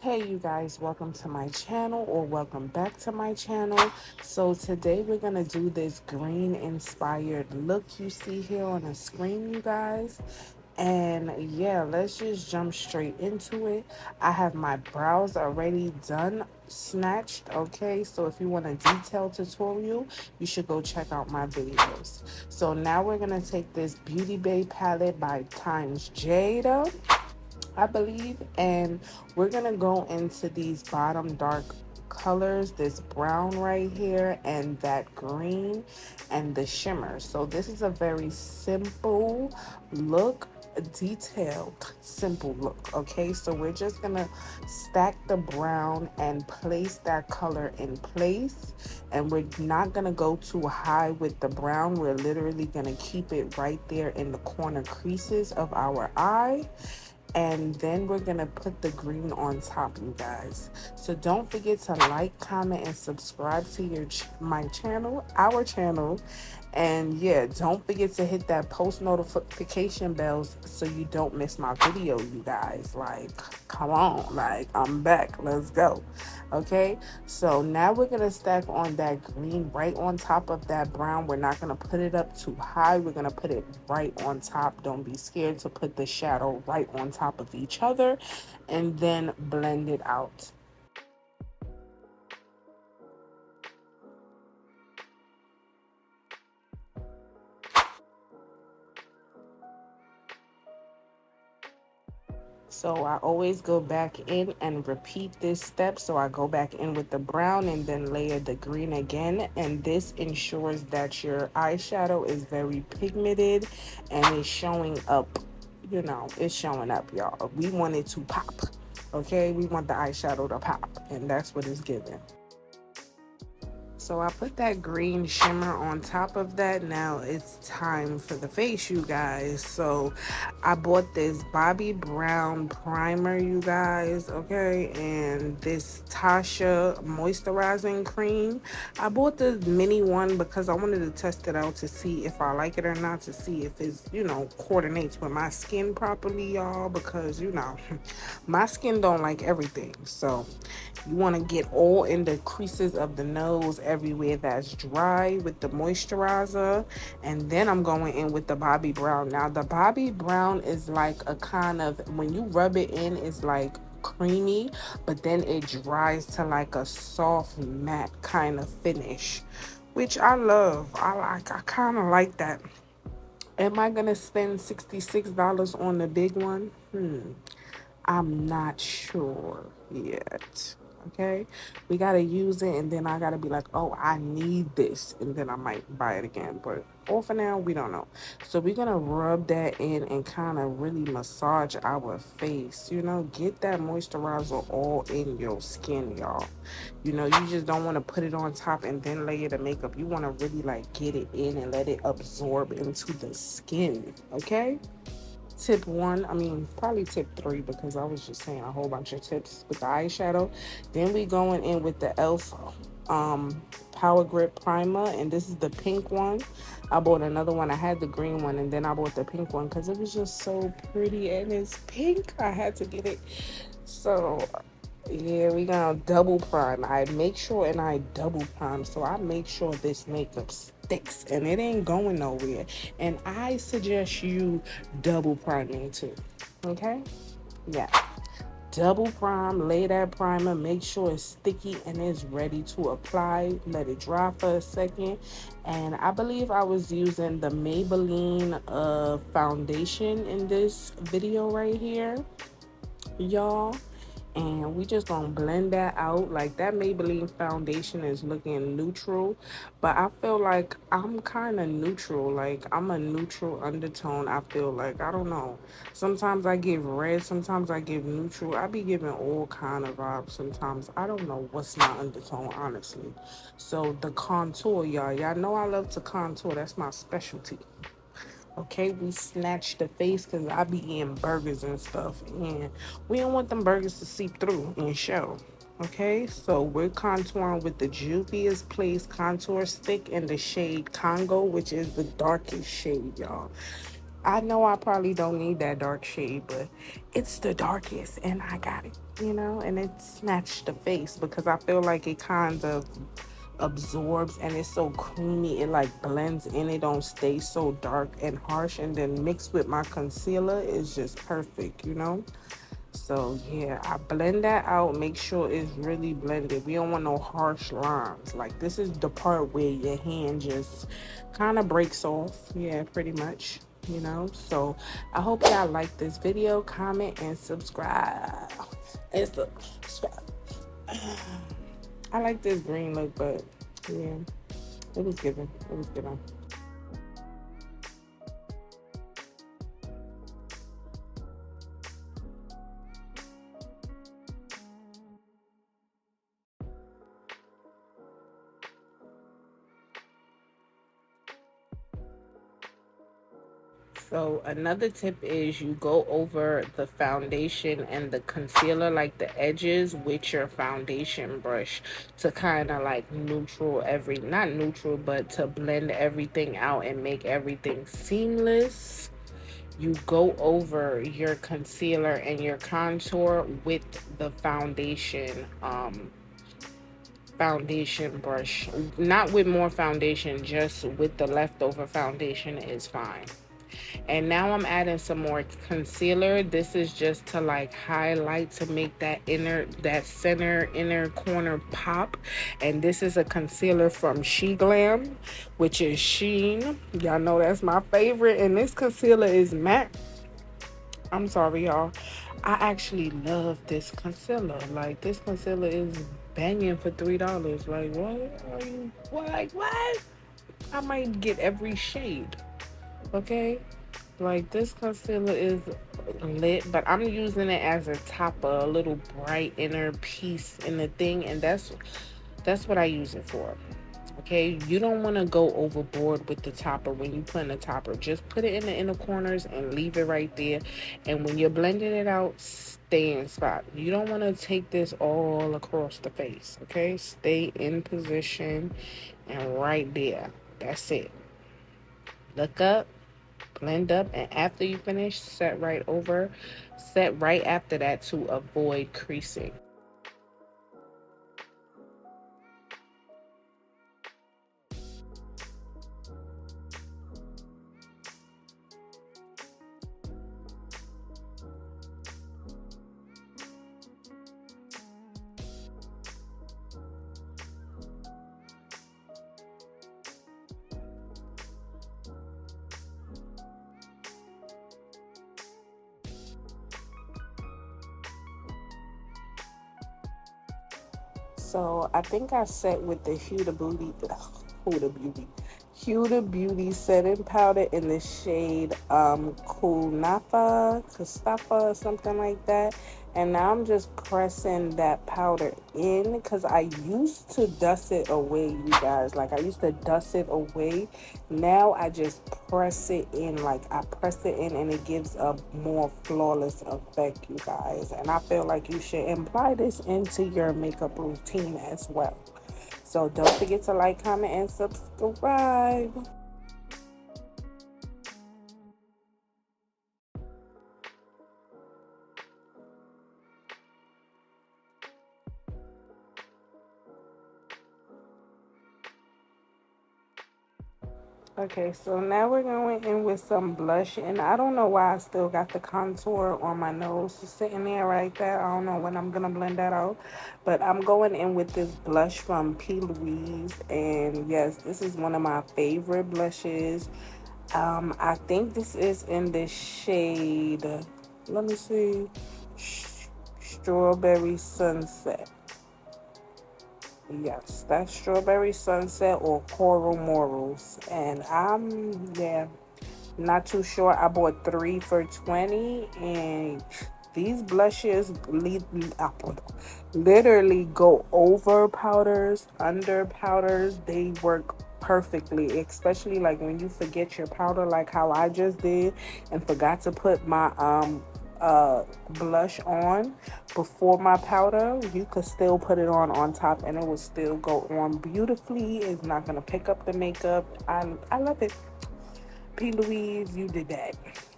Hey you guys, welcome to my channel or welcome back to my channel. So today we're going to do this green inspired look you see here on the screen, you guys. And yeah, let's just jump straight into it. I have my brows already done, snatched, okay? So if you want a detailed tutorial, you should go check out my videos. So now we're going to take this Beauty Bay palette by Times Jada, I believe, and we're gonna go into these bottom dark colors, this brown right here and that green and the shimmer. So this is a very simple look, detailed simple look. Okay, so we're just gonna stack the brown and place that color in place, and we're not gonna go too high with the brown. We're literally gonna keep it right there in the corner creases of our eye, and then we're gonna put the green on top, you guys. So don't forget to like, comment, and subscribe to my channel, our channel. And yeah, don't forget to hit that post notification bells so you don't miss my video, you guys. Like, come on, like, I'm back, let's go. Okay, so now we're gonna stack on that green right on top of that brown. We're not gonna put it up too high, we're gonna put it right on top. Don't be scared to put the shadow right on top of each other, and then blend it out. So I always go back in and repeat this step. So I go back in with the brown and then layer the green again. And this ensures that your eyeshadow is very pigmented and is showing up. You know, it's showing up, y'all. We want it to pop. Okay, we want the eyeshadow to pop, and that's what it's giving. So I put that green shimmer on top of that. Now it's time for the face, you guys. So I bought this Bobbi Brown primer, you guys, okay? And this Tasha moisturizing cream. I bought the mini one because I wanted to test it out to see if I like it or not, to see if it's, you know, coordinates with my skin properly, y'all, because, you know, my skin don't like everything. So you want to get all in the creases of the nose, everywhere that's dry, with the moisturizer. And then I'm going in with the Bobbi Brown. Now the Bobbi Brown is like a kind of, when you rub it in, it's like creamy, but then it dries to like a soft matte kind of finish, which I love. I kind of like that. Am I gonna spend $66 on the big one? I'm not sure yet. Okay, we gotta use it, and then I gotta be like, oh, I need this, and then I might buy it again. But all for now, we don't know. So we're gonna rub that in and kind of really massage our face. You know, get that moisturizer all in your skin, y'all. You know, you just don't want to put it on top and then layer the makeup. You want to really like get it in and let it absorb into the skin. Okay. Tip one, I mean, probably tip three, because I was just saying a whole bunch of tips with the eyeshadow. Then we going in with the e.l.f. Power Grip Primer, and this is the pink one. I bought another one. I had the green one, and then I bought the pink one because it was just so pretty, and it's pink. I had to get it. So yeah, we gonna double prime. I make sure and I double prime, so I make sure this makeup sticks and it ain't going nowhere. And I suggest you double priming too. Okay? Yeah. Double prime, lay that primer, make sure it's sticky and it's ready to apply. Let it dry for a second. And I believe I was using the Maybelline foundation in this video right here, y'all. And we just gonna blend that out. Like, that Maybelline foundation is looking neutral, but I feel like I'm kind of neutral. Like, I'm a neutral undertone. I feel like, I don't know, sometimes I give red, sometimes I give neutral. I be giving all kind of vibes sometimes. I don't know what's my undertone, honestly. So the contour, y'all know I love to contour. That's my specialty. Okay, we snatch the face because I be eating burgers and stuff, and we don't want them burgers to seep through and show. Okay, so we're contouring with the Juvia's Place contour stick in the shade Congo, which is the darkest shade, y'all. I know I probably don't need that dark shade, but it's the darkest and I got it, and it snatched the face because I feel like it kind of absorbs and it's so creamy. It like blends in, it don't stay so dark and harsh, and then mixed with my concealer is just perfect. So yeah, I blend that out, make sure it's really blended. We don't want no harsh lines. Like this is the part where your hand just kind of breaks off. Yeah, pretty much. So I hope y'all like this video, comment and subscribe. And subscribe. I like this green look, but yeah, it was given. It was given. So another tip is you go over the foundation and the concealer, like the edges, with your foundation brush to kind of like not neutral, but to blend everything out and make everything seamless. You go over your concealer and your contour with the foundation brush, not with more foundation, just with the leftover foundation is fine. And now I'm adding some more concealer. This is just to like highlight, to make that center inner corner pop. And this is a concealer from She Glam, which is Sheen. Y'all know that's my favorite. And this concealer is matte. I'm sorry, y'all. I actually love this concealer. Like, this concealer is banging for $3. Like, what are you, what? I might get every shade, okay? Like, this concealer is lit, but I'm using it as a topper, a little bright inner piece in the thing, and that's what I use it for. Okay, you don't want to go overboard with the topper when you put in a topper. Just put it in the inner corners and leave it right there. And when you're blending it out, stay in spot. You don't want to take this all across the face. Okay, stay in position and right there. That's it. Look up, blend up, and after you finish, set right after that to avoid creasing. So I think I set with the Huda Beauty setting powder in the shade Kustafa, something like that. And now I'm just pressing that powder in because I used to dust it away, you guys. Like, I used to dust it away. Now I just press it in. Like, I press it in and it gives a more flawless effect, you guys. And I feel like you should imply this into your makeup routine as well. So don't forget to like, comment, and subscribe. Okay, so now we're going in with some blush, and I don't know why I still got the contour on my nose sitting there right there. I don't know when I'm gonna blend that out, but I'm going in with this blush from P. Louise, and yes, this is one of my favorite blushes. I think this is in the shade, let me see, Strawberry Sunset. Yes, that's Strawberry Sunset or Coral Morals. And yeah, not too sure. I bought 3 for $20, and these blushes literally go over powders, under powders. They work perfectly, especially like when you forget your powder, like how I just did and forgot to put my blush on before my powder. You could still put it on top and it will still go on beautifully. It's not gonna pick up the makeup. I love it. P. Louise, you did that.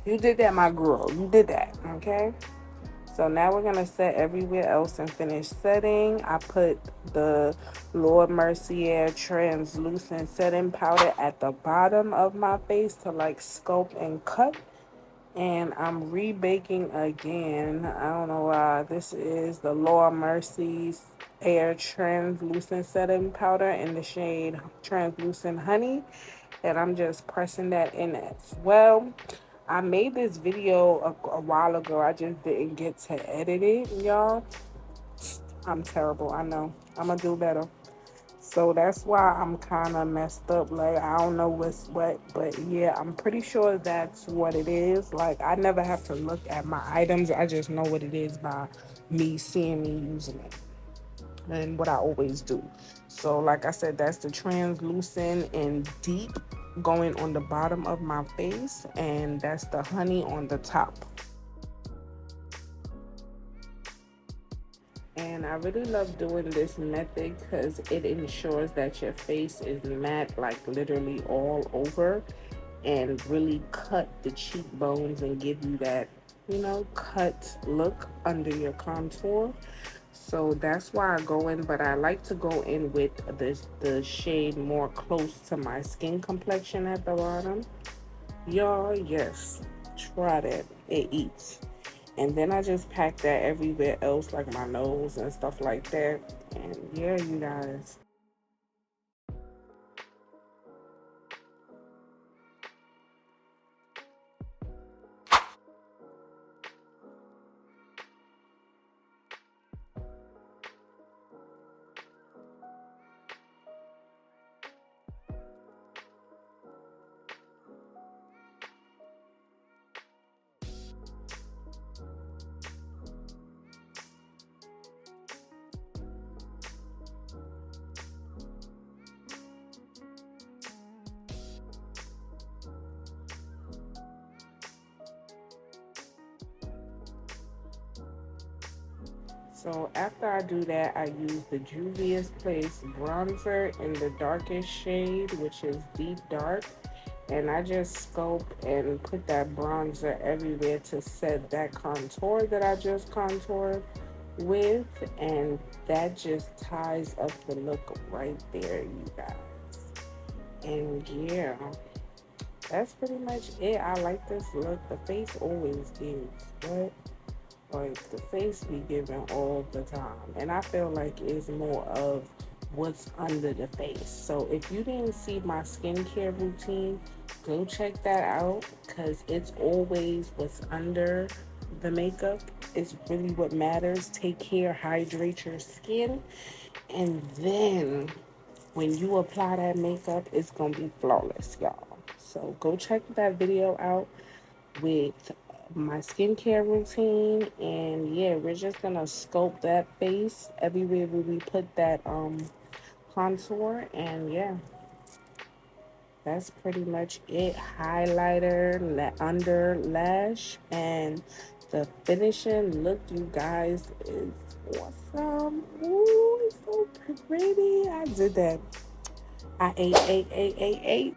You did that, my girl. You did that, okay? So now we're going to set everywhere else and finish setting. I put the Lord Mercier translucent setting powder at the bottom of my face to like sculpt and cut. And I'm rebaking again. I don't know why. This is the Lord Mercy's Air Translucent Setting Powder in the shade Translucent Honey. And I'm just pressing that in as well. I made this video a while ago. I just didn't get to edit it, y'all. I'm terrible. I know. I'm going to do better. So that's why I'm kind of messed up. Like, I don't know what's what, but yeah, I'm pretty sure that's what it is. Like, I never have to look at my items. I just know what it is by me seeing me using it and what I always do. So like I said, that's the translucent and deep going on the bottom of my face, and that's the honey on the top. And I really love doing this method because it ensures that your face is matte, like literally all over, and really cut the cheekbones and give you that, you know, cut look under your contour. So that's why I go in, but I like to go in with the shade more close to my skin complexion at the bottom. Y'all, yes, try that. It eats. And then I just pack that everywhere else, like my nose and stuff like that. And yeah, you guys. So after I do that, I use the Juvia's Place bronzer in the darkest shade, which is deep dark. And I just sculpt and put that bronzer everywhere to set that contour that I just contoured with. And that just ties up the look right there, you guys. And yeah, that's pretty much it. I like this look. The face always gives, but like the face be giving all the time, and I feel like it's more of what's under the face. So if you didn't see my skincare routine, go check that out, because it's always what's under the makeup is really what matters. Take care, hydrate your skin, and then when you apply that makeup, it's gonna be flawless, y'all. So go check that video out with my skincare routine. And yeah, we're just gonna sculpt that face everywhere where we put that contour. And yeah, that's pretty much it. Highlighter, under lash, and the finishing look, you guys, is awesome. Ooh, it's so pretty. I did that. I ate.